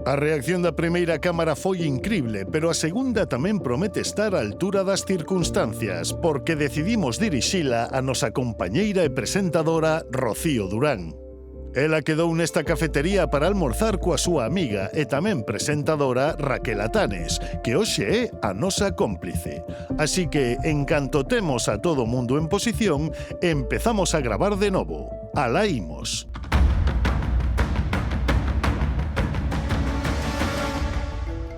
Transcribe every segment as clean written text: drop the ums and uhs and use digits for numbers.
A reacción da primeira cámara foi incrible, pero a segunda tamén promete estar á altura das circunstancias, porque decidimos dirixila a nosa compañeira e presentadora Rocío Durán. Ela quedou nesta cafetería para almorzar coa súa amiga e tamén presentadora Raquel Atanes, que hoxe é a nosa cómplice. Así que, en canto temos a todo o mundo en posición, empezamos a gravar de novo. Alá imos.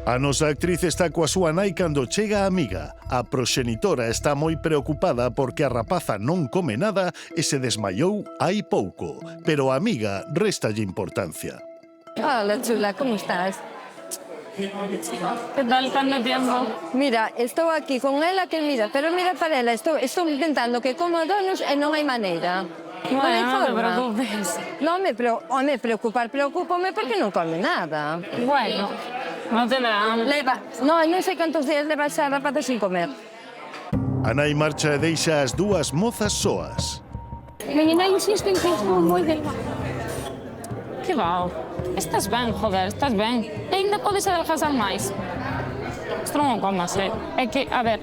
A nosa actriz está coa súa nai cando chega a amiga. A proxenitora está moi preocupada porque a rapaza non come nada e se desmaiou hai pouco. Pero a amiga réstalle importancia. Hola, chula, ¿cómo estás? ¿Qué tal tanto tiempo? Mira, estou aquí con ela que mira, pero mira para ela, estou intentando que coma donos e non hai maneira. Non hai Bueno, no te forma. preocupes. Non me preocupome porque non come nada. Bueno, no tendrá. Non sei cantos días leva xa a rapaza sin comer. A nai marcha e deixa as dúas mozas soas. Menina insiste en que estou moi delgada. Que va? Estás ben, joder, estás ben. E ainda podes adelgazar máis. Isto non o comas, É que, a ver...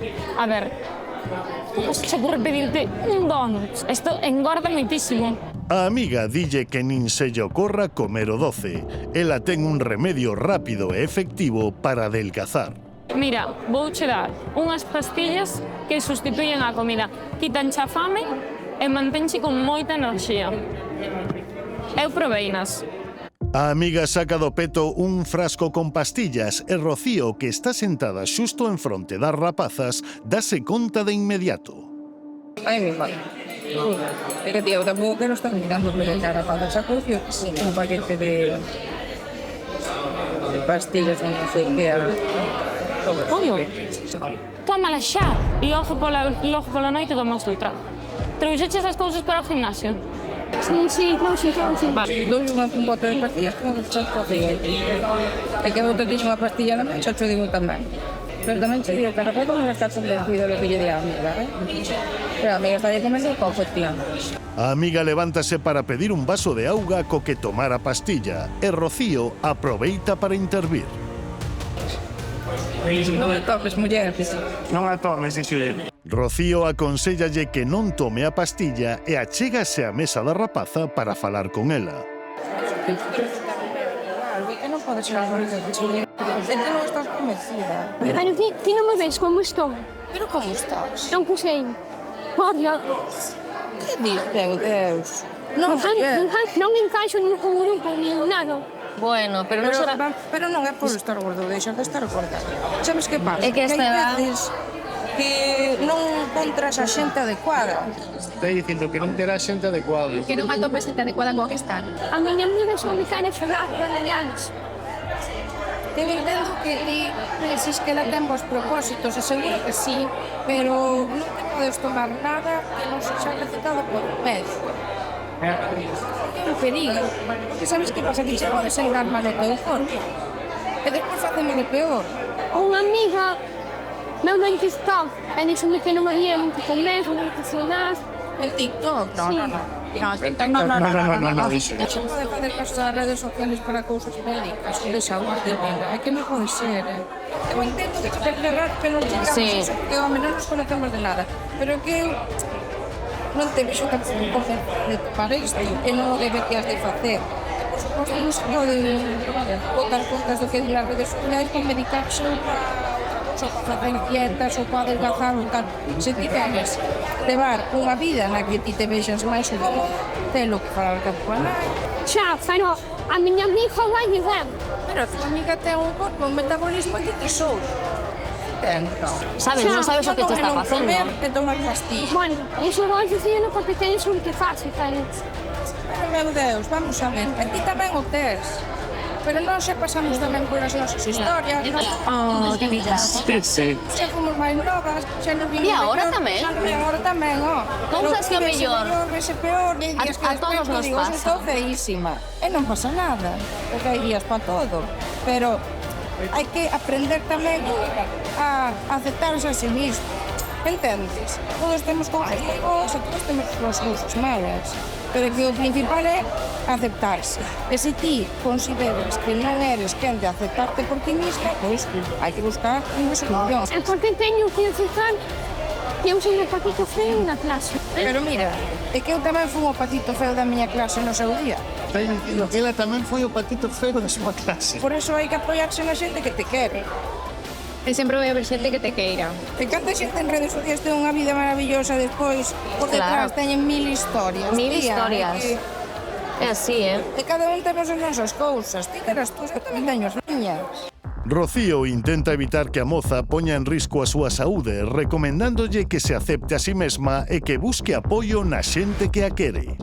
Se por pedirte un donut. Isto engorda moitísimo. A amiga dille que nin se lle ocorra comer o doce. Ela ten un remedio rápido e efectivo para adelgazar. Mira, vouche dar unhas pastillas que sustituyen a comida. Quitanche a fame e mantenche con moita enerxía. Eu proveinas. A amiga saca do peto un frasco con pastillas e Rocío, que está sentada xusto en fronte das rapazas, dase conta de inmediato. Ai, mi madre. É que, tío, tampouco quero estar mirando pero a rapazas. Xa coño un paquete de pastillas, non sei que Ollo, tómala xa e logo pola noite tomas outra. Trouxeches as cousas para o gimnasio? Sí. Vale, dou un bote de pastillas, como xa cocía. É que eu te dixo unha pastilla na xa te digo tamén. Pero tamén te digo que a rapaz non está convencido do que lle di a amiga, Pero a amiga está comendo pouco, tío. A amiga levántase para pedir un vaso de auga co que tomar a pastilla e Rocío aproveita para intervir. Non me toques, muller. Non a tomes, dixo. Rocío aconséllalle que non tome a pastilla e achégase á mesa da rapaza para falar con ela. Que non podes ir a ver que non estás convencida. Pero ti non me ves como estou. Pero como estás? Non sei. Olha, Que diz, Deus? non encaixo en ningún grupo, nin nada. Bueno, pero non é por estar gordo, deixa de estar gorda. Sabes que pasa? É que esta edad- hai veces que non encontras a xente adecuada. Estou dicindo que non terá xente adecuada. Que non atopes xente adecuada con que estar. A miña amiga son de cara ferrada, aliados. Te entendo que ti decís que la ten vos propósitos, e seguro que sí, pero non te podes tomar nada que non sexa recetado por un médico. É un perigo, porque sabes que pasa que che podes engar mal o teu corpo. E despois facemos o peor. Unha amiga meu no TikTok e dixome que non había que comer, non que cenar. El TikTok, Sí. no. Xe pode fazer caso das redes sociales para cousas médicas, de saúde, é que non pode ser, Eu entendo que te cerrar pelos chicos, que ao menos nos conocemos de nada, pero que eu non te vexo que te de para isto, e non o deberías de facer. Por suposto, non se pode botar contas do que di las redes sociales con medicarse ou para facer dietas ou para adelgazar ou tal. Se ti tenes levar unha vida na que ti te vexas máis o mundo, telo que falar ca tua nai. Xa, pero a miña amiga vai ben. Pero a tua amiga ten un corpo, un metabolismo que ti sou. Sabes, non sabes o que te está facendo. Comer e tomar pastillas. Bueno, iso vou dicirlo porque tens un que fácil, sabes? Pero, meu Deus, vamos a ver, a ti tamén o tes. Pero non se pasamos tamén polas nosas historias. Oh, que vidas. Sí. Xa fomos máis novas, xa nos vimos E agora mellor, tamén? E agora tamén, Cousas que mellor. Vese peor, e días que A todos nos digo, pasa. estou feísima. E non pasa nada, porque hai días para todo. Pero hai que aprender tamén a aceptarse a sí mismo. Entendes? Todos temos cousas boas e todos temos as cousas malas. Pero que o principal é aceptarse. E se ti consideras que non eres quen de aceptarte por ti misma, pois hai que buscar unha solución. É porque teño que fijar que eu soy o patito feo na clase. Pero mira, é que eu tamén fui o patito feo da miña clase no seu día. Estáis dicindo que ela tamén foi o patito feo da súa clase. Por eso hai que apoiarse na xente que te quere. E sempre vai haber xente que te queira. E canta xente en redes sociais ten unha vida maravillosa despois, por detrás teñen mil historias. Mil tía, historias. É así, E cada un temos as nosas cousas. Ti terás tú, eu tamén teño as miñas. Rocío intenta evitar que a moza poña en risco a súa saúde, recomendándolle que se acepte a sí mesma e que busque apoio na xente que a quere.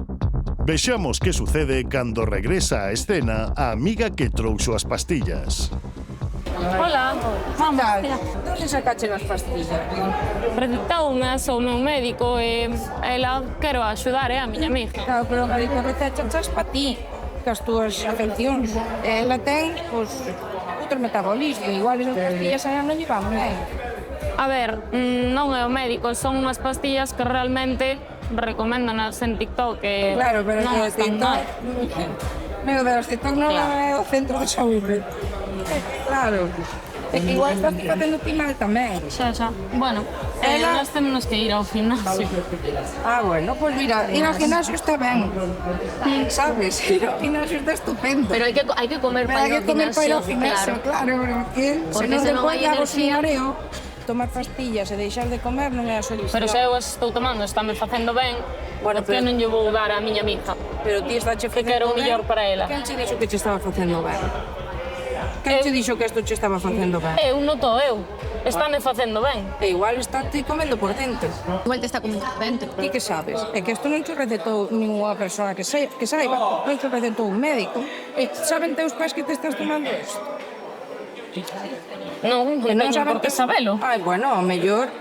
Vexamos que sucede cando regresa á escena a amiga que trouxo as pastillas. Hola, vamos. Onde sacache as pastillas? Recetoume o meu médico e ela quero axudar, a miña amiga. Claro, pero o médico recetachas para ti, as túas afeccións. Ela ten, pois, outro metabolismo, igual esas pastillas a non llevan ben. A ver, non é o médico, son unhas pastillas que realmente recomendanas en TikTok que Claro, pero non que están mal. Meu Deus, TikTok non é o centro de saúde. Claro. É que igual estás facendo ti mal tamén. Xa. Bueno, Ela- nós temos que ir ao gimnasio. Bueno, pois mira, ir ao gimnasio está ben. Sabes? Ir ao gimnasio está estupendo. Pero hai que comer Pero para hai ir que ao comer para ir ao gimnasio, gimnasio, claro, porque Porque senón senón despois hai damos un enerxía. mareo. Tomar pastillas e deixar de comer non é a solución. Pero se eu as estou tomando, estáme facendo ben, Bueno, que pero- non lle vou dar á miña amiga. Pero ti está che Que quero o mellor para ela. Quen che dixo que che estaba facendo ben? Quen che dixo que isto che estaba facendo ben? Eu noto eu, estáme facendo ben. E igual está te comendo por dentro. Igual te está comendo dentro. Ti que sabes? É que isto non che recetou ninguna persona que saiba, non che recetou un médico. E saben teus pais que te estás tomando isto? Non, E non teño por que sabelo. Ai, bueno, ao mellor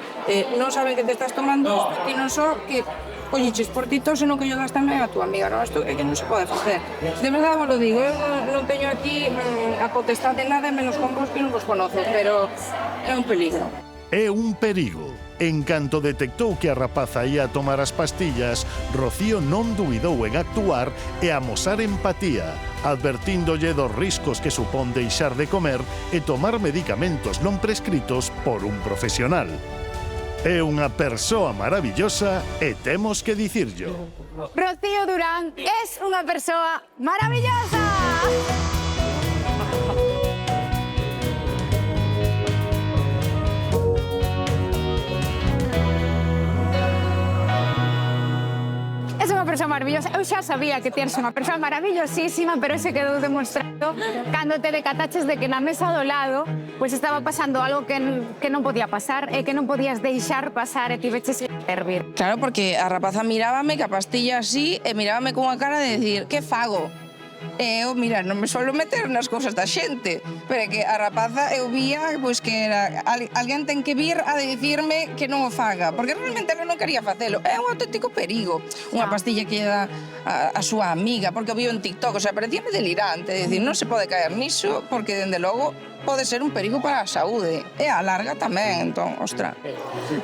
non saben que te estás tomando isto, ti non só que colliches por ti todo, senón que yo das tamén a tua amiga, non? Isto é que non se pode facer. De verdade vos lo digo, eu non teño aquí a potestade de nada, menos con vos que non vos conozo, pero é un peligro. É un perigo. En canto detectou que a rapaza ia a tomar as pastillas, Rocío non duidou en actuar e amosar empatía, advertíndolle dos riscos que supón deixar de comer e tomar medicamentos non prescritos por un profesional. É unha persoa maravillosa e temos que dicirllo. Rocío Durán es unha persoa maravillosa. Es unha persoa maravillosa. Eu xa sabía que tienes unha persoa maravillosísima, pero se quedou demostrado cando te decataches de que na mesa do lado pues estaba pasando algo que non podía pasar e que non podías deixar pasar e tiveches que intervir. Claro, porque a rapaza mirábame que a pastilla así e mirábame con unha cara de decir, que fago? E eu, mira, non me suelo meter nas cousas da xente, pero é que a rapaza eu vía pois, que era alguén ten que vir a dicirme que non o faga, porque realmente ela non quería facelo. É un auténtico perigo, unha pastilla que lle dá a súa amiga, porque o viu en TikTok, o sea, parecíame delirante, é dicir, non se pode caer niso, porque, dende logo, pode ser un perigo para a saúde, e a larga tamén, entón, ostra.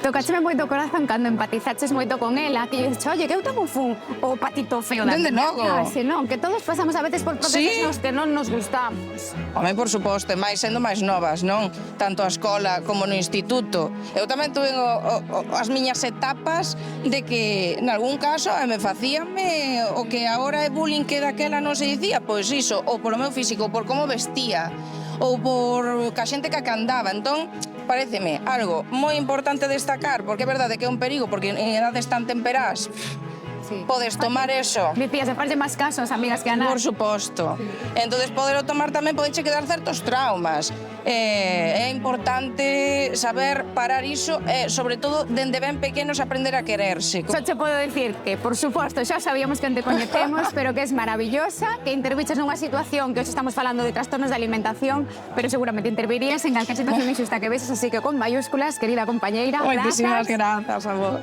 Tocácheme moito o corazón cando empatizaches moito con ela, que dices, oye, que eu tamén fun o patito feo da Dende miña logo. clase, non? Que todos pasamos a veces por procesos Sí. nos que non nos gustamos. Home, por suposto, e máis sendo máis novas, non? Tanto a escola como no instituto. Eu tamén tuve as miñas etapas de que, en algún caso, me facíame o que agora é bullying que daquela non se dicía, pois iso, ou polo meu físico, ou por como vestía, ou por ca xente que andaba. Entón, pareceme algo moi importante destacar, porque é verdade que é un perigo, porque en edades tan temperás Sí. podes tomar eso. Dicías, de farlle máis caso as amigas que a nada. Por suposto. Entonces, poderlo tomar tamén podeche quedar certos traumas. É importante saber parar iso e, sobre todo, dende ben pequenos aprender a quererse. Só te podo dicir que, por suposto, xa sabíamos que te coñecemos, pero que es maravillosa, que interviches nunha situación que hoxe estamos falando de trastornos de alimentación, pero seguramente intervirías en calquer situación injusta que veses, así que con mayúsculas, querida compañeira, Moitísimas grazas a vos.